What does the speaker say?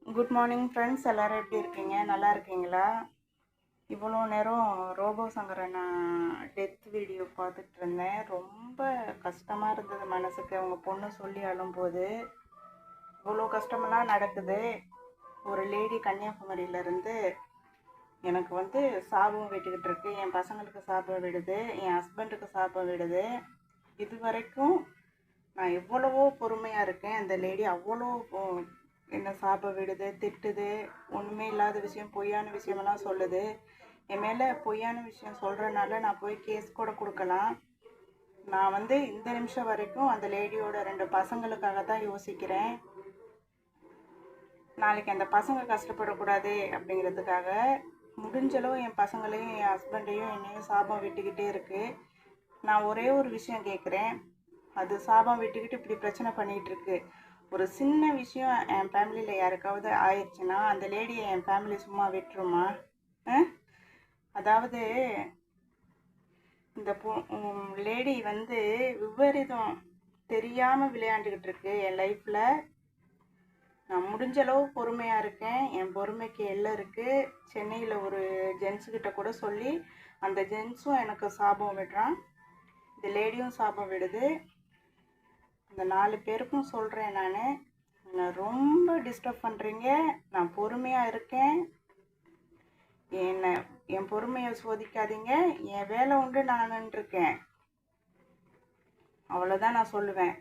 Good morning friends, எல்லோரும் எப்படி இருக்கீங்க? நல்லா இருக்கீங்களா? இவ்வளோ நேரம் ரோபோ சங்கரன் டெத் வீடியோ பார்த்துட்டு இருந்தேன். ரொம்ப கஷ்டமாக இருந்தது மனசுக்கு. அவங்க பொண்ணு சொல்லி அழும்போது இவ்வளோ கஷ்டமெல்லாம் நடக்குது. ஒரு லேடி கன்னியாகுமரியிலேருந்து எனக்கு சாபம் விட்டுக்கிட்டு இருக்கு. என் பசங்களுக்கு சாபம் விடுது, என் ஹஸ்பண்டுக்கு சாபம் விடுது. இது வரைக்கும் நான் எவ்வளவோ பொறுமையாக இருக்கேன். அந்த லேடி அவ்வளோ என்ன சாபம் விடுது, திட்டுது, ஒன்றுமே இல்லாத விஷயம், பொய்யான விஷயமெல்லாம் சொல்லுது. என் மேலே பொய்யான விஷயம் சொல்கிறனால நான் போய் கேஸ் கூட கொடுக்கலாம். நான் இந்த நிமிஷம் வரைக்கும் அந்த லேடியோட 2 பசங்களுக்காக தான் யோசிக்கிறேன். நாளைக்கு அந்த பசங்க கஷ்டப்படக்கூடாது அப்படிங்கிறதுக்காக முடிஞ்சளவு என் பசங்களையும் என் ஹஸ்பண்டையும் என்னையும் சாபம் விட்டுக்கிட்டே இருக்குது. நான் ஒரே ஒரு விஷயம் கேட்குறேன். அது சாபம் விட்டுக்கிட்டு இப்படி பிரச்சனை பண்ணிகிட்ருக்கு. ஒரு சின்ன விஷயம் என் ஃபேமிலியில் யாருக்காவது ஆயிடுச்சுன்னா அந்த லேடியை என் ஃபேமிலி சும்மா விட்டுருமா? அதாவது இந்த லேடி விபரீதம் தெரியாமல் விளையாண்டுக்கிட்டு இருக்கு என் லைஃப்பில். நான் முடிஞ்சளவு பொறுமையாக இருக்கேன். என் பொறுமைக்கு எல்லை இருக்குது. சென்னையில் ஒரு ஜென்ஸுக்கிட்ட கூட சொல்லி அந்த ஜென்ஸும் எனக்கு சாபம் விடுறான், இந்த லேடியும் சாபம் விடுது. இந்த 4 பேருக்கும் சொல்கிறேன், நான் என்னை ரொம்ப டிஸ்டர்ப் பண்ணுறீங்க. நான் பொறுமையாக இருக்கேன். என் பொறுமையை சோதிக்காதீங்க. என் வேலை உண்டு, நான் இருக்கேன். அவ்வளோதான் நான் சொல்லுவேன்.